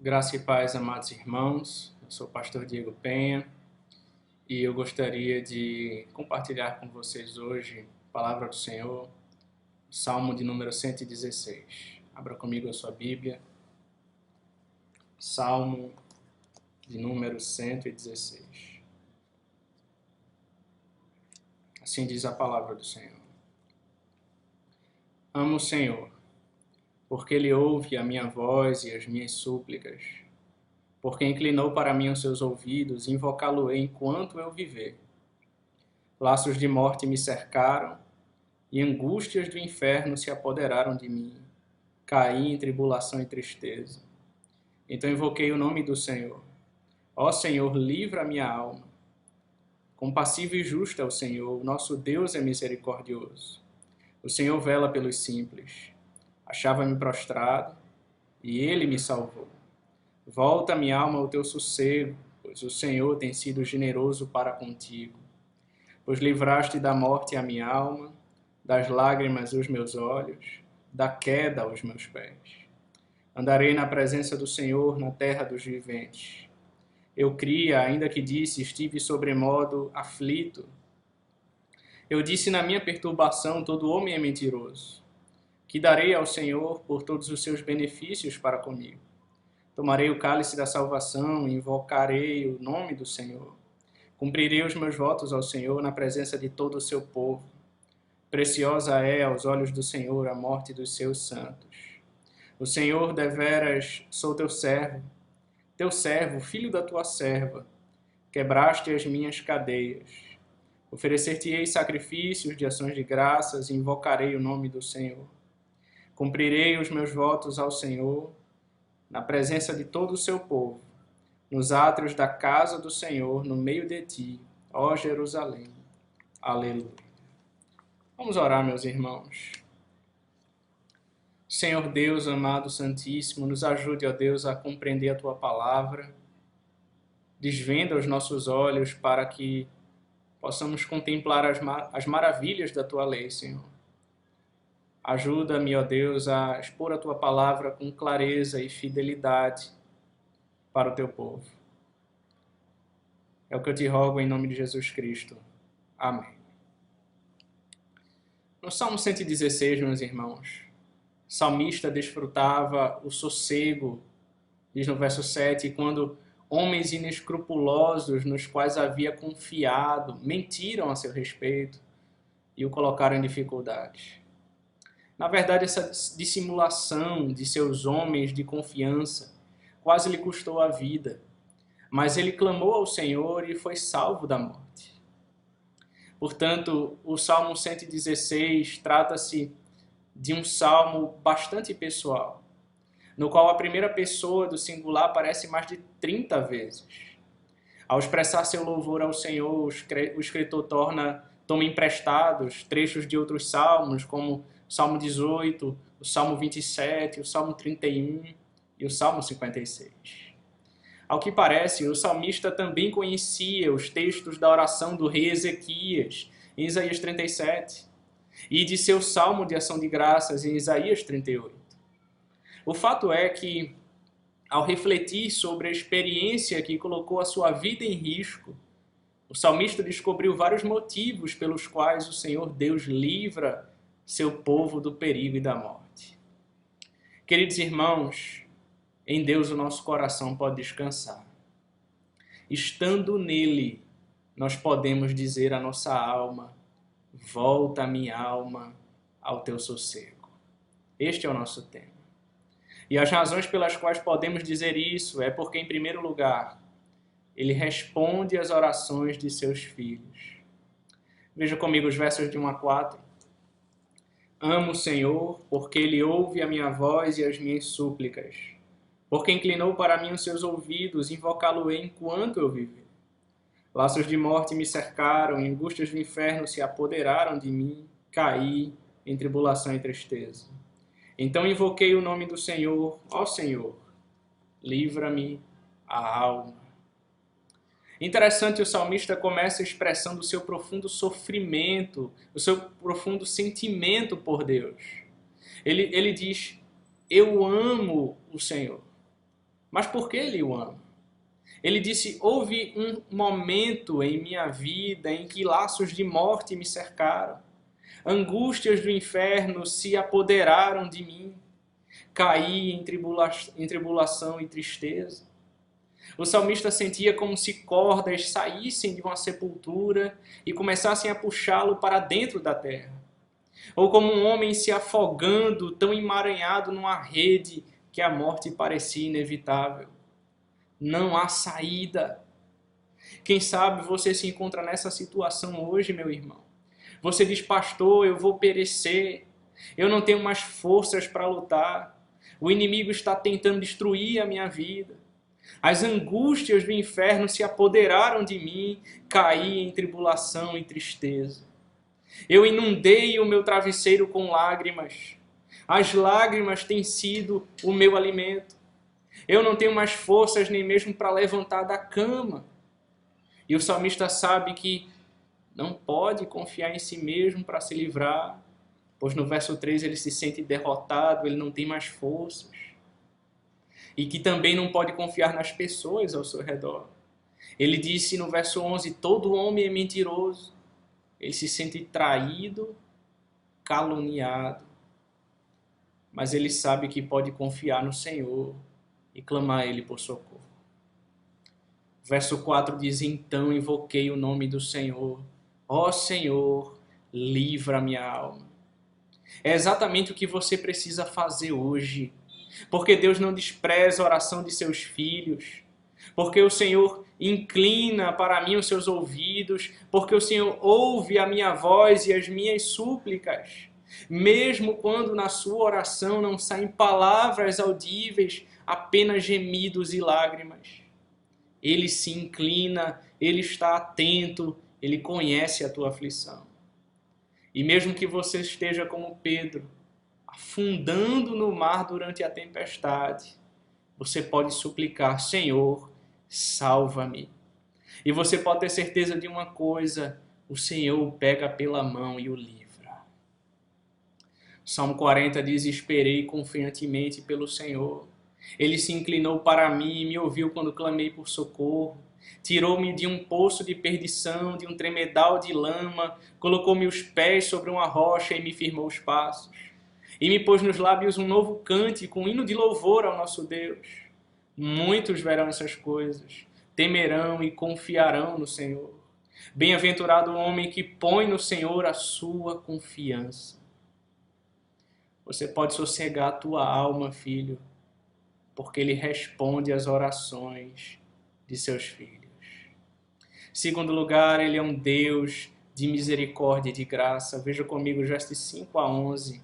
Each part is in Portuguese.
Graça e paz, amados irmãos. Eu sou o pastor Diego Penha e eu gostaria de compartilhar com vocês hoje a palavra do Senhor, Salmo de número 116. Abra comigo a sua Bíblia. Salmo de número 116. Assim diz a palavra do Senhor. Amo o Senhor, porque Ele ouve a minha voz e as minhas súplicas. Porque inclinou para mim os seus ouvidos, invocá-lo-ei enquanto eu viver. Laços de morte me cercaram, e angústias do inferno se apoderaram de mim. Caí em tribulação e tristeza. Então invoquei o nome do Senhor. Ó Senhor, livra a minha alma. Compassivo e justo é o Senhor, nosso Deus é misericordioso. O Senhor vela pelos simples. Achava-me prostrado, e Ele me salvou. Volta, minha alma, ao teu sossego, pois o Senhor tem sido generoso para contigo. Pois livraste da morte a minha alma, das lágrimas os meus olhos, da queda aos meus pés. Andarei na presença do Senhor na terra dos viventes. Eu cria, ainda que disse, estive sobremodo aflito. Eu disse na minha perturbação, todo homem é mentiroso. Que darei ao Senhor por todos os seus benefícios para comigo? Tomarei o cálice da salvação e invocarei o nome do Senhor. Cumprirei os meus votos ao Senhor na presença de todo o seu povo. Preciosa é aos olhos do Senhor a morte dos seus santos. O Senhor, deveras, sou teu servo, filho da tua serva. Quebraste as minhas cadeias. Oferecer-te-ei sacrifícios de ações de graças e invocarei o nome do Senhor. Cumprirei os meus votos ao Senhor na presença de todo o seu povo, nos átrios da casa do Senhor, no meio de ti, ó Jerusalém. Aleluia. Vamos orar, meus irmãos. Senhor Deus, amado Santíssimo, nos ajude, ó Deus, a compreender a tua palavra. Desvenda os nossos olhos para que possamos contemplar as maravilhas da tua lei, Senhor. Ajuda-me, ó Deus, a expor a tua palavra com clareza e fidelidade para o teu povo. É o que eu te rogo em nome de Jesus Cristo. Amém. No Salmo 116, meus irmãos, o salmista desfrutava o sossego, diz no verso 7, quando homens inescrupulosos nos quais havia confiado mentiram a seu respeito e o colocaram em dificuldades. Na verdade, essa dissimulação de seus homens de confiança quase lhe custou a vida, mas ele clamou ao Senhor e foi salvo da morte. Portanto, o Salmo 116 trata-se de um salmo bastante pessoal, no qual a primeira pessoa do singular aparece mais de 30 vezes. Ao expressar seu louvor ao Senhor, o escritor toma emprestados trechos de outros salmos, como o Salmo 18, o Salmo 27, o Salmo 31 e o Salmo 56. Ao que parece, o salmista também conhecia os textos da oração do rei Ezequias, em Isaías 37, e de seu salmo de ação de graças, em Isaías 38. O fato é que, ao refletir sobre a experiência que colocou a sua vida em risco, o salmista descobriu vários motivos pelos quais o Senhor Deus livra seu povo do perigo e da morte. Queridos irmãos, em Deus o nosso coração pode descansar. Estando nele, nós podemos dizer à nossa alma: volta, minha alma, ao teu sossego. Este é o nosso tema. E as razões pelas quais podemos dizer isso é porque, em primeiro lugar, ele responde às orações de seus filhos. Veja comigo os versos de 1 a 4. Amo o Senhor, porque Ele ouve a minha voz e as minhas súplicas. Porque inclinou para mim os seus ouvidos, invocá-lo-ei enquanto eu viver. Laços de morte me cercaram, e angústias do inferno se apoderaram de mim, caí em tribulação e tristeza. Então invoquei o nome do Senhor, ó Senhor, livra-me a alma. Interessante, o salmista começa expressando o seu profundo sofrimento, o seu profundo sentimento por Deus. Ele diz: eu amo o Senhor. Mas por que ele o ama? Ele disse, houve um momento em minha vida em que laços de morte me cercaram. Angústias do inferno se apoderaram de mim. Caí em tribulação e tristeza. O salmista sentia como se cordas saíssem de uma sepultura e começassem a puxá-lo para dentro da terra. Ou como um homem se afogando, tão emaranhado numa rede que a morte parecia inevitável. Não há saída. Quem sabe você se encontra nessa situação hoje, meu irmão. Você diz, pastor, eu vou perecer. Eu não tenho mais forças para lutar. O inimigo está tentando destruir a minha vida. As angústias do inferno se apoderaram de mim, caí em tribulação e tristeza. Eu inundei o meu travesseiro com lágrimas. As lágrimas têm sido o meu alimento. Eu não tenho mais forças nem mesmo para levantar da cama. E o salmista sabe que não pode confiar em si mesmo para se livrar, pois no verso 3 ele se sente derrotado, ele não tem mais forças. E que também não pode confiar nas pessoas ao seu redor. Ele disse no verso 11, todo homem é mentiroso. Ele se sente traído, caluniado. Mas ele sabe que pode confiar no Senhor e clamar a Ele por socorro. Verso 4 diz, então invoquei o nome do Senhor. Ó Senhor, livra minha alma. É exatamente o que você precisa fazer hoje. Porque Deus não despreza a oração de seus filhos. Porque o Senhor inclina para mim os seus ouvidos. Porque o Senhor ouve a minha voz e as minhas súplicas. Mesmo quando na sua oração não saem palavras audíveis, apenas gemidos e lágrimas. Ele se inclina, Ele está atento, Ele conhece a tua aflição. E mesmo que você esteja como Pedro, afundando no mar durante a tempestade, você pode suplicar, Senhor, salva-me. E você pode ter certeza de uma coisa, o Senhor o pega pela mão e o livra. Salmo 40 diz, esperei confiantemente pelo Senhor. Ele se inclinou para mim e me ouviu quando clamei por socorro. Tirou-me de um poço de perdição, de um tremedal de lama, colocou-me os pés sobre uma rocha e me firmou os passos. E me pôs nos lábios um novo cântico, um hino de louvor ao nosso Deus. Muitos verão essas coisas, temerão e confiarão no Senhor. Bem-aventurado o homem que põe no Senhor a sua confiança. Você pode sossegar a tua alma, filho, porque Ele responde às orações de seus filhos. Segundo lugar, Ele é um Deus de misericórdia e de graça. Veja comigo Gênesis 5 a 11.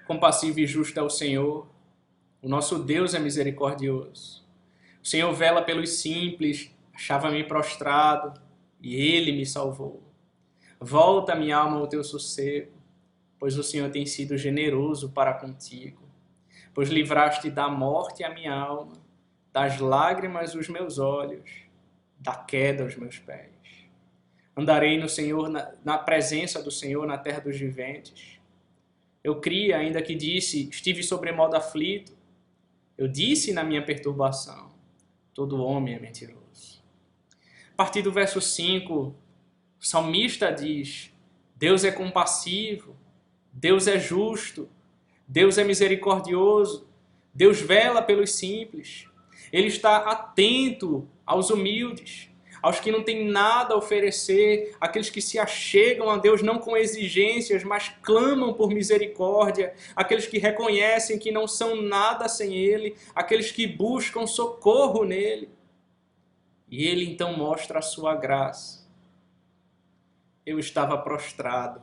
Compassivo e justo é o Senhor. O nosso Deus é misericordioso. O Senhor vela pelos simples, achava-me prostrado e Ele me salvou. Volta, minha alma, ao teu sossego, pois o Senhor tem sido generoso para contigo. Pois livraste da morte a minha alma, das lágrimas os meus olhos, da queda os meus pés. Andarei no Senhor, na presença do Senhor, na terra dos viventes. Eu criei, ainda que disse, estive sobremodo aflito. Eu disse na minha perturbação, todo homem é mentiroso. A partir do verso 5, o salmista diz, Deus é compassivo, Deus é justo, Deus é misericordioso, Deus vela pelos simples. Ele está atento aos humildes, aos que não têm nada a oferecer, aqueles que se achegam a Deus não com exigências, mas clamam por misericórdia, aqueles que reconhecem que não são nada sem Ele, aqueles que buscam socorro nele. E Ele então mostra a sua graça. Eu estava prostrado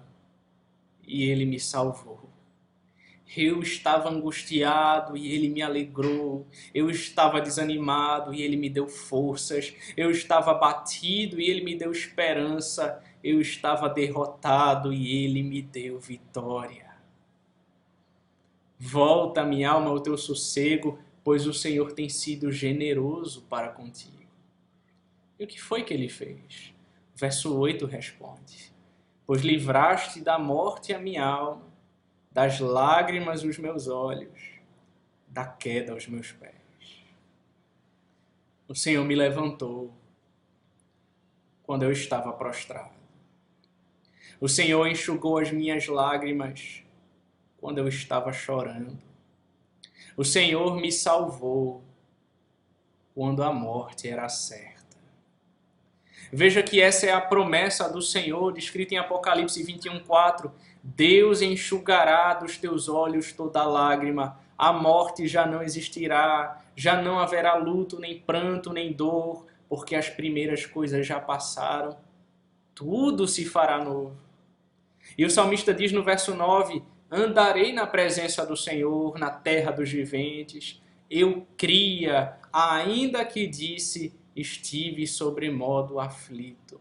e Ele me salvou. Eu estava angustiado e Ele me alegrou. Eu estava desanimado e Ele me deu forças. Eu estava abatido e Ele me deu esperança. Eu estava derrotado e Ele me deu vitória. Volta, minha alma, ao teu sossego, pois o Senhor tem sido generoso para contigo. E o que foi que Ele fez? Verso 8 responde, pois livraste da morte a minha alma, das lágrimas os meus olhos, da queda aos meus pés. O Senhor me levantou quando eu estava prostrado. O Senhor enxugou as minhas lágrimas quando eu estava chorando. O Senhor me salvou quando a morte era certa. Veja que essa é a promessa do Senhor, descrita em Apocalipse 21:4. Deus enxugará dos teus olhos toda lágrima, a morte já não existirá, já não haverá luto, nem pranto, nem dor, porque as primeiras coisas já passaram, tudo se fará novo. E o salmista diz no verso 9, andarei na presença do Senhor, na terra dos viventes, eu cria, ainda que disse, estive sobremodo aflito.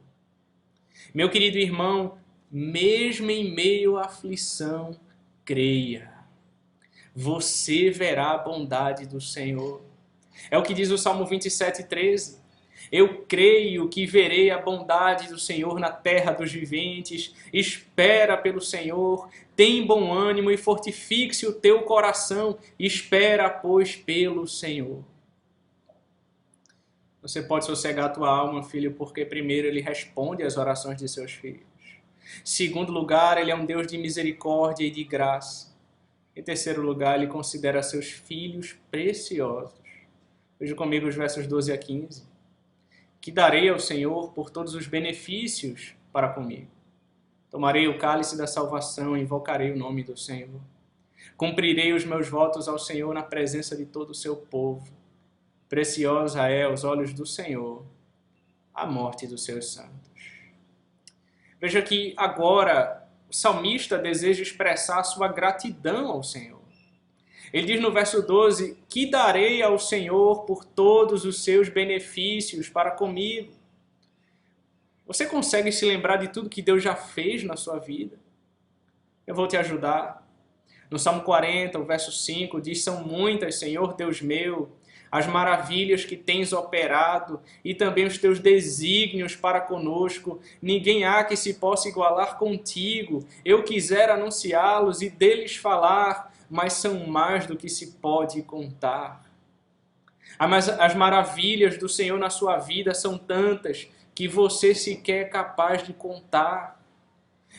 Meu querido irmão, mesmo em meio à aflição, creia. Você verá a bondade do Senhor. É o que diz o Salmo 27:13. Eu creio que verei a bondade do Senhor na terra dos viventes. Espera pelo Senhor, tem bom ânimo e fortifique-se o teu coração. Espera, pois, pelo Senhor. Você pode sossegar a tua alma, filho, porque primeiro Ele responde às orações de seus filhos. Segundo lugar, Ele é um Deus de misericórdia e de graça. Em terceiro lugar, Ele considera seus filhos preciosos. Veja comigo os versos 12 a 15. Que darei ao Senhor por todos os benefícios para comigo. Tomarei o cálice da salvação e invocarei o nome do Senhor. Cumprirei os meus votos ao Senhor na presença de todo o seu povo. Preciosa é aos olhos do Senhor a morte dos seus santos. Veja que agora o salmista deseja expressar sua gratidão ao Senhor. Ele diz no verso 12, que darei ao Senhor por todos os seus benefícios para comigo. Você consegue se lembrar de tudo que Deus já fez na sua vida? Eu vou te ajudar. No Salmo 40, o verso 5, diz, são muitas, Senhor Deus meu, as maravilhas que tens operado e também os teus desígnios para conosco. Ninguém há que se possa igualar contigo. Eu quisera anunciá-los e deles falar, mas são mais do que se pode contar. As maravilhas do Senhor na sua vida são tantas que você sequer é capaz de contar.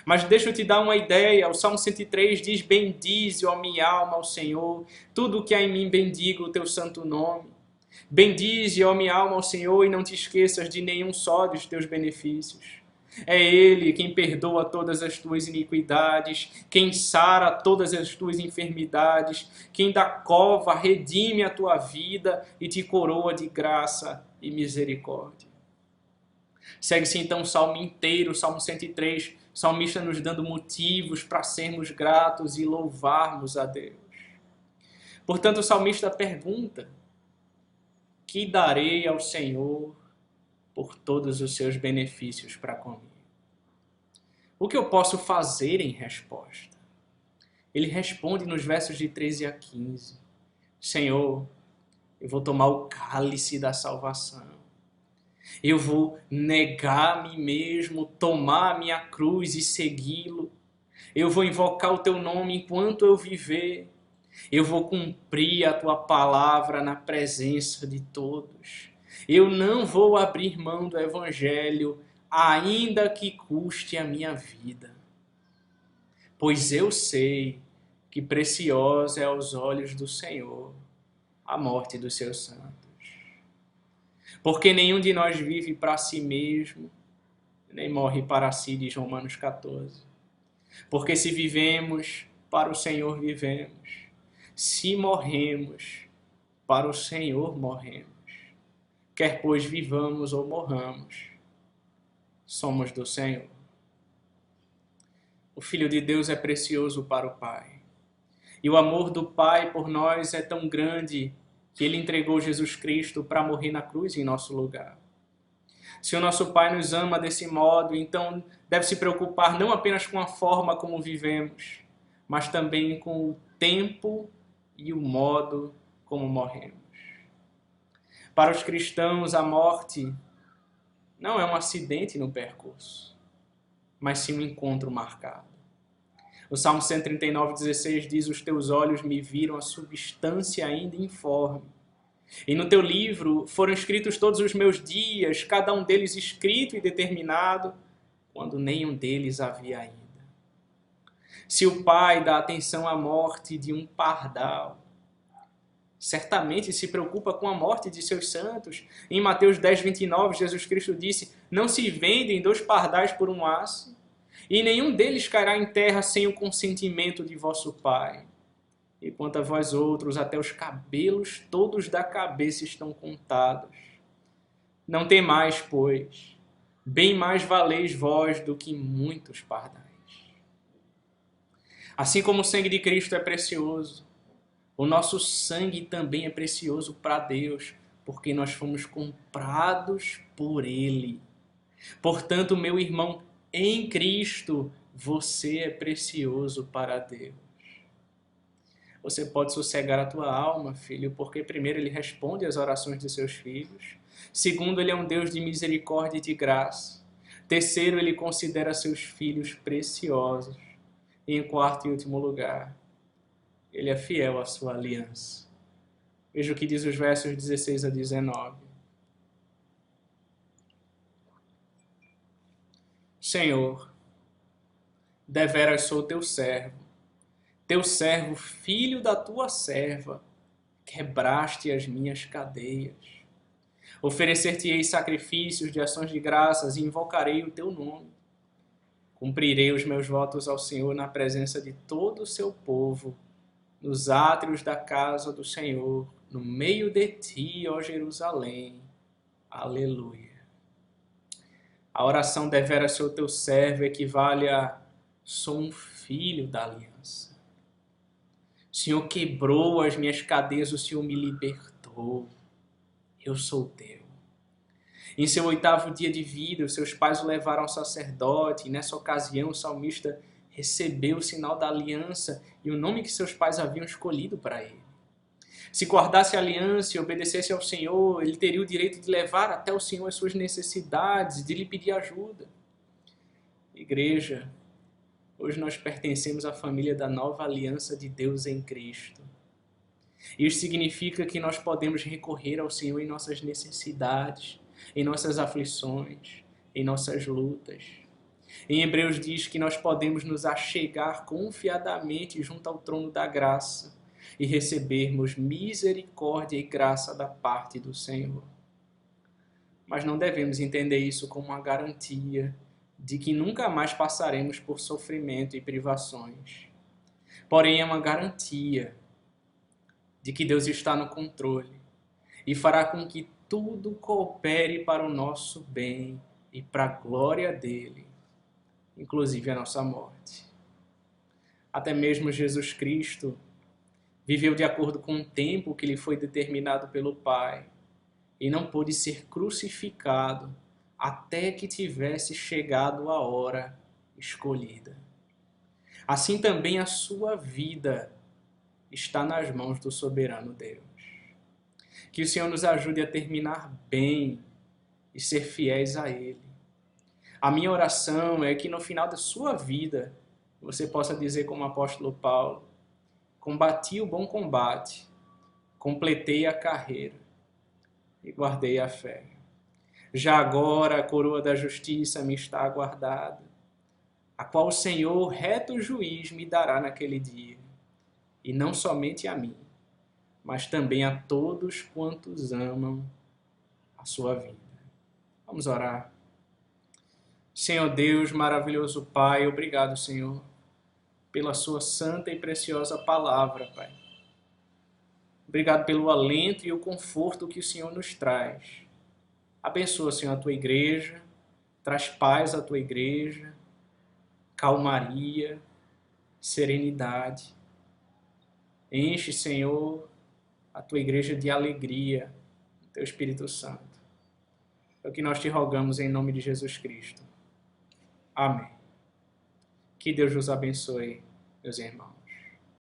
Mas deixa eu te dar uma ideia, o Salmo 103 diz, bendize, ó minha alma, ao Senhor, tudo o que há em mim bendiga o teu santo nome. Bendize, ó minha alma, ao Senhor, e não te esqueças de nenhum só dos teus benefícios. É Ele quem perdoa todas as tuas iniquidades, quem sara todas as tuas enfermidades, quem da cova redime a tua vida e te coroa de graça e misericórdia. Segue-se então o salmo inteiro, o Salmo 103, o salmista nos dando motivos para sermos gratos e louvarmos a Deus. Portanto, o salmista pergunta, que darei ao Senhor por todos os seus benefícios para comigo? O que eu posso fazer em resposta? Ele responde nos versos de 13 a 15. Senhor, eu vou tomar o cálice da salvação. Eu vou negar a mim mesmo, tomar a minha cruz e segui-lo. Eu vou invocar o teu nome enquanto eu viver. Eu vou cumprir a tua palavra na presença de todos. Eu não vou abrir mão do evangelho, ainda que custe a minha vida. Pois eu sei que preciosa é aos olhos do Senhor a morte dos seus santos. Porque nenhum de nós vive para si mesmo, nem morre para si, diz Romanos 14. Porque se vivemos, para o Senhor vivemos. Se morremos, para o Senhor morremos. Quer pois vivamos ou morramos, somos do Senhor. O Filho de Deus é precioso para o Pai. E o amor do Pai por nós é tão grande que Ele entregou Jesus Cristo para morrer na cruz em nosso lugar. Se o nosso Pai nos ama desse modo, então deve se preocupar não apenas com a forma como vivemos, mas também com o tempo e o modo como morremos. Para os cristãos, a morte não é um acidente no percurso, mas sim um encontro marcado. O Salmo 139:16 diz: os teus olhos me viram a substância ainda informe. E no teu livro foram escritos todos os meus dias, cada um deles escrito e determinado, quando nenhum deles havia ainda. Se o Pai dá atenção à morte de um pardal, certamente se preocupa com a morte de seus santos. Em Mateus 10:29, Jesus Cristo disse: não se vendem 2 pardais por um aço, e nenhum deles cairá em terra sem o consentimento de vosso Pai. E quanto a vós outros, até os cabelos todos da cabeça estão contados. Não temais, pois, bem mais valeis vós do que muitos pardais. Assim como o sangue de Cristo é precioso, o nosso sangue também é precioso para Deus, porque nós fomos comprados por Ele. Portanto, meu irmão, em Cristo, você é precioso para Deus. Você pode sossegar a tua alma, filho, porque primeiro Ele responde às orações de seus filhos. Segundo, Ele é um Deus de misericórdia e de graça. Terceiro, Ele considera seus filhos preciosos. E em quarto e último lugar, Ele é fiel à sua aliança. Veja o que diz os versos 16 a 19. Senhor, deveras sou teu servo, filho da tua serva, quebraste as minhas cadeias. Oferecer-te-ei sacrifícios de ações de graças e invocarei o teu nome. Cumprirei os meus votos ao Senhor na presença de todo o seu povo, nos átrios da casa do Senhor, no meio de ti, ó Jerusalém. Aleluia. A oração deveras sou teu servo equivale a sou um filho da aliança. O Senhor quebrou as minhas cadeias, o Senhor me libertou. Eu sou teu. Em seu 8º dia de vida, os seus pais o levaram ao sacerdote, e nessa ocasião o salmista recebeu o sinal da aliança e o nome que seus pais haviam escolhido para ele. Se guardasse a aliança e obedecesse ao Senhor, ele teria o direito de levar até o Senhor as suas necessidades, de lhe pedir ajuda. Igreja, hoje nós pertencemos à família da nova aliança de Deus em Cristo. Isso significa que nós podemos recorrer ao Senhor em nossas necessidades, em nossas aflições, em nossas lutas. Em Hebreus diz que nós podemos nos achegar confiadamente junto ao trono da graça e recebermos misericórdia e graça da parte do Senhor. Mas não devemos entender isso como uma garantia de que nunca mais passaremos por sofrimento e privações. Porém, é uma garantia de que Deus está no controle e fará com que tudo coopere para o nosso bem e para a glória dele, inclusive a nossa morte. Até mesmo Jesus Cristo viveu de acordo com o tempo que lhe foi determinado pelo Pai e não pôde ser crucificado até que tivesse chegado a hora escolhida. Assim também a sua vida está nas mãos do soberano Deus. Que o Senhor nos ajude a terminar bem e ser fiéis a Ele. A minha oração é que no final da sua vida você possa dizer como o apóstolo Paulo: combati o bom combate, completei a carreira e guardei a fé. Já agora a coroa da justiça me está aguardada, a qual o Senhor, reto juiz, me dará naquele dia, e não somente a mim, mas também a todos quantos amam a sua vida. Vamos orar. Senhor Deus, maravilhoso Pai, obrigado, Senhor, pela sua santa e preciosa palavra, Pai. Obrigado pelo alento e o conforto que o Senhor nos traz. Abençoa, Senhor, a tua igreja, traz paz à tua igreja, calmaria, serenidade. Enche, Senhor, a tua igreja de alegria, teu Espírito Santo. É o que nós te rogamos em nome de Jesus Cristo. Amém. Que Deus os abençoe, meus irmãos.